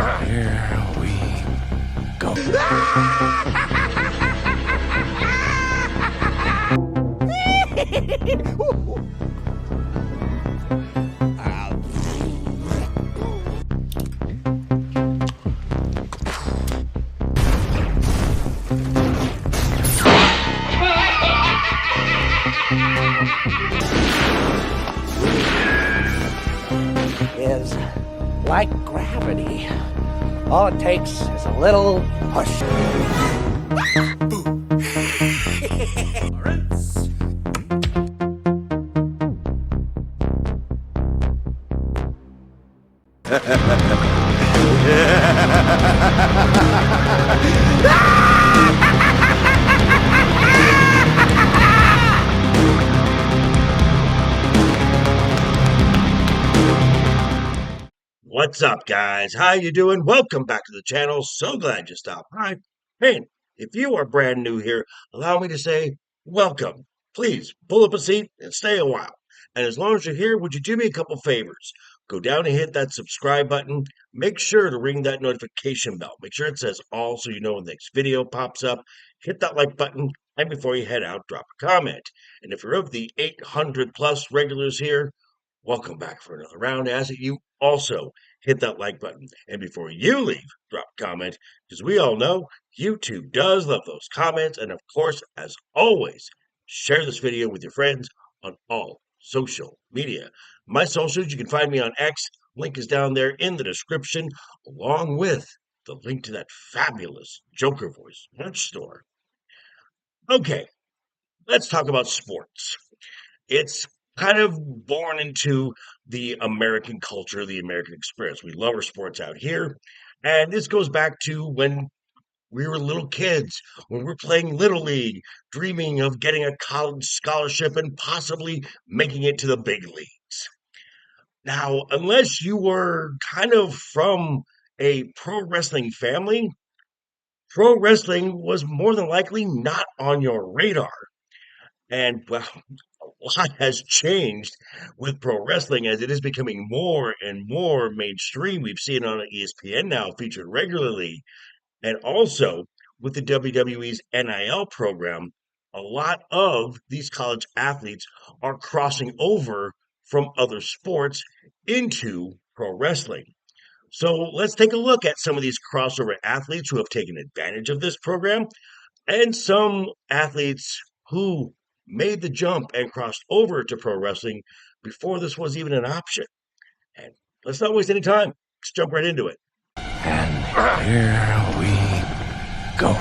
Here we go. Is like gravity. All it takes is a little push. What's up, guys? How you doing? Welcome back to the channel. So glad you stopped by. Hey, if you are brand new here, allow me to say welcome. Please pull up a seat and stay a while. And as long as you're here, would you do me a couple favors? Go down and hit that subscribe button. Make sure to ring that notification bell. Make sure it says all so you know when the next video pops up. Hit that like button. And before you head out, drop a comment. And if you're of the 800 plus regulars here, welcome back for another round. As you also hit that like button. And before you leave, drop a comment, because we all know YouTube does love those comments. And of course, as always, share this video with your friends on all social media. My socials, you can find me on X. Link is down there in the description, along with the link to that fabulous Joker Voice merch store. Okay, let's talk about sports. It's kind of born into the American culture, the American experience. We love our sports out here. And this goes back to when we were little kids, when we're playing Little League, dreaming of getting a college scholarship and possibly making it to the big leagues. Now, unless you were kind of from a pro wrestling family, pro wrestling was more than likely not on your radar. And, well, a lot has changed with pro wrestling as it is becoming more and more mainstream. We've seen it on ESPN now, featured regularly. And also with the WWE's NIL program, a lot of these college athletes are crossing over from other sports into pro wrestling. So let's take a look at some of these crossover athletes who have taken advantage of this program and some athletes who made the jump and crossed over to pro wrestling before this was even an option. And let's not waste any time. Let's jump right into it. And here we go.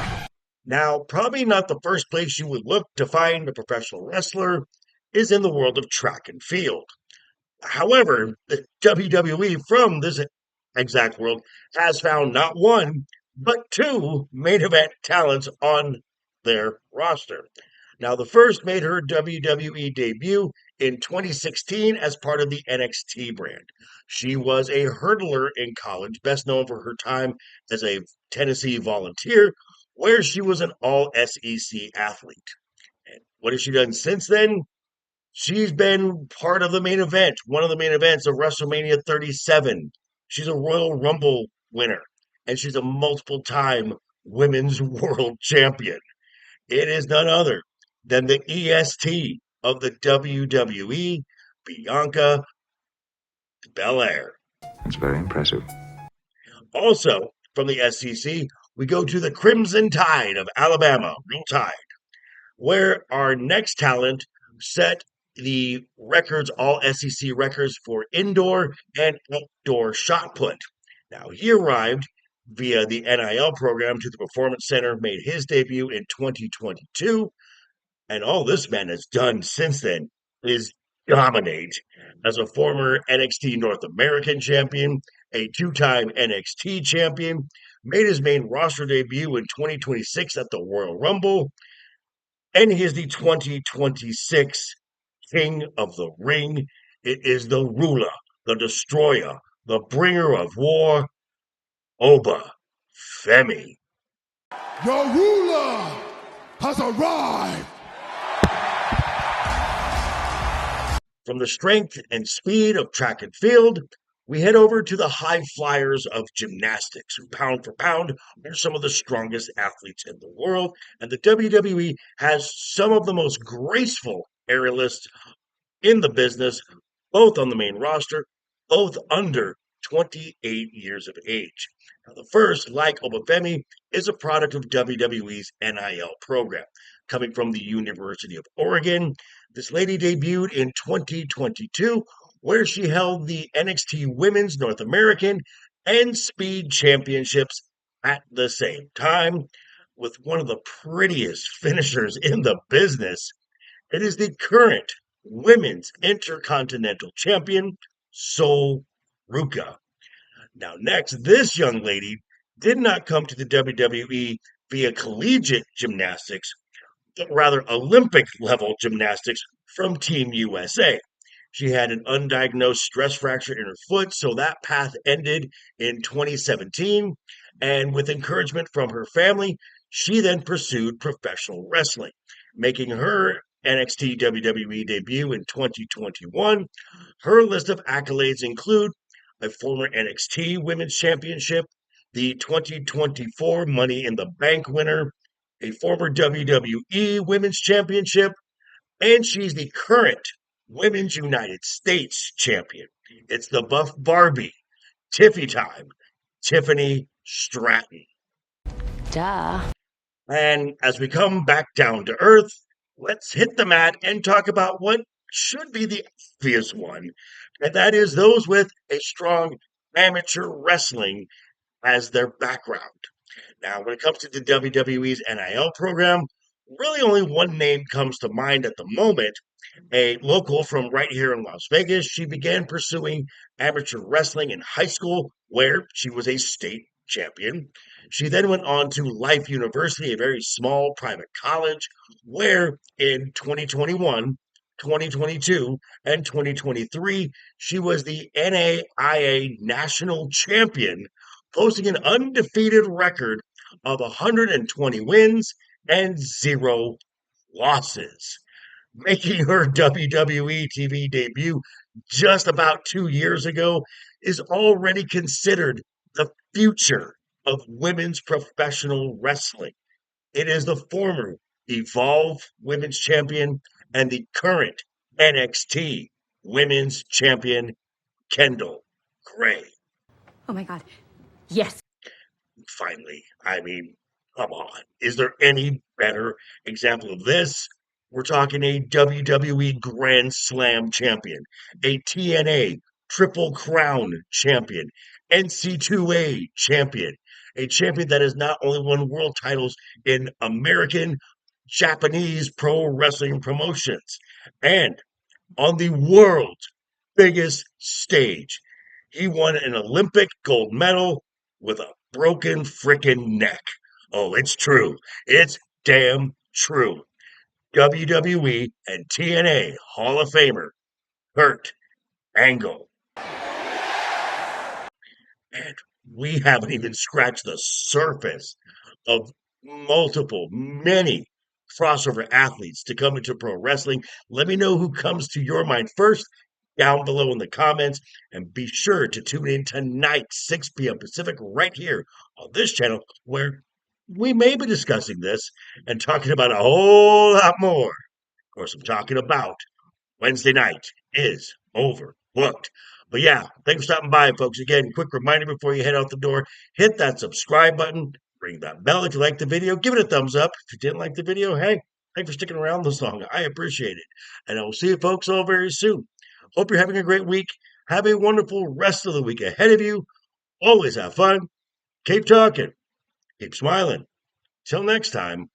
Now, probably not the first place you would look to find a professional wrestler is in the world of track and field. However, the WWE from this exact world has found not one, but two main event talents on their roster. Now, the first made her WWE debut in 2016 as part of the NXT brand. She was a hurdler in college, best known for her time as a Tennessee Volunteer, where she was an all-SEC athlete. And what has she done since then? She's been part of the main event, one of the main events of WrestleMania 37. She's a Royal Rumble winner, and she's a multiple-time Women's World Champion. It is none other than the EST of the WWE, Bianca Belair. That's very impressive. Also, from the SEC, we go to the Crimson Tide of Alabama, Roll Tide, where our next talent set the records, all SEC records for indoor and outdoor shot put. Now, he arrived via the NIL program to the Performance Center, made his debut in 2022, and all this man has done since then is dominate as a former NXT North American champion, a two-time NXT champion, made his main roster debut in 2026 at the Royal Rumble, and he is the 2026 King of the Ring. It is the ruler, the destroyer, the bringer of war, Oba Femi. Your ruler has arrived. From the strength and speed of track and field, we head over to the high flyers of gymnastics, who pound for pound are some of the strongest athletes in the world. And the WWE has some of the most graceful aerialists in the business, both on the main roster, both under 28 years of age. Now, the first, like Oba Femi, is a product of WWE's NIL program. Coming from the University of Oregon, this lady debuted in 2022, where she held the NXT Women's North American and Speed Championships at the same time, with one of the prettiest finishers in the business. It is the current Women's Intercontinental Champion, Sol Ruca. Now, next, this young lady did not come to the WWE via collegiate gymnastics, but rather Olympic level gymnastics from Team USA. She had an undiagnosed stress fracture in her foot, so that path ended in 2017. And with encouragement from her family, she then pursued professional wrestling, making her NXT WWE debut in 2021. Her list of accolades include a former NXT Women's Championship, the 2024 Money in the Bank winner, a former WWE Women's Championship, and she's the current Women's United States Champion. It's the Buff Barbie, Tiffy time, Tiffany Stratton. Duh. And as we come back down to earth, let's hit the mat and talk about what should be the obvious one, and that is those with a strong amateur wrestling as their background. Now, when it comes to the WWE's NIL program, really only one name comes to mind at the moment. A local from right here in Las Vegas, she began pursuing amateur wrestling in high school, where she was a state champion. She then went on to Life University, a very small private college, where in 2021, 2022, and 2023, she was the NAIA national champion, posting an undefeated record of 120 wins and 0 losses. Making her WWE TV debut just about 2 years ago, is already considered the future of women's professional wrestling. It is the former Evolve Women's Champion and the current NXT Women's Champion, Kendal Gray. Oh my God. Yes. Finally, I mean, come on. Is there any better example of this? We're talking a WWE Grand Slam champion, a TNA Triple Crown champion, NC2A champion, a champion that has not only won world titles in American, Japanese pro wrestling promotions, and on the world's biggest stage. He won an Olympic gold medal with a broken frickin' neck. Oh, it's true. It's damn true. WWE and TNA Hall of Famer Kurt Angle. And we haven't even scratched the surface of many crossover athletes to come into pro wrestling. Let me know who comes to your mind first down below in the comments. And be sure to tune in tonight, 6 p.m. Pacific, right here on this channel, where we may be discussing this and talking about a whole lot more. Of course, I'm talking about Wednesday night is overbooked. But yeah, thanks for stopping by, folks. Again, quick reminder before you head out the door, hit that subscribe button, ring that bell if you liked the video, give it a thumbs up. If you didn't like the video, hey, thanks for sticking around this long. I appreciate it. And I will see you folks all very soon. Hope you're having a great week. Have a wonderful rest of the week ahead of you. Always have fun. Keep talking. Keep smiling. Till next time.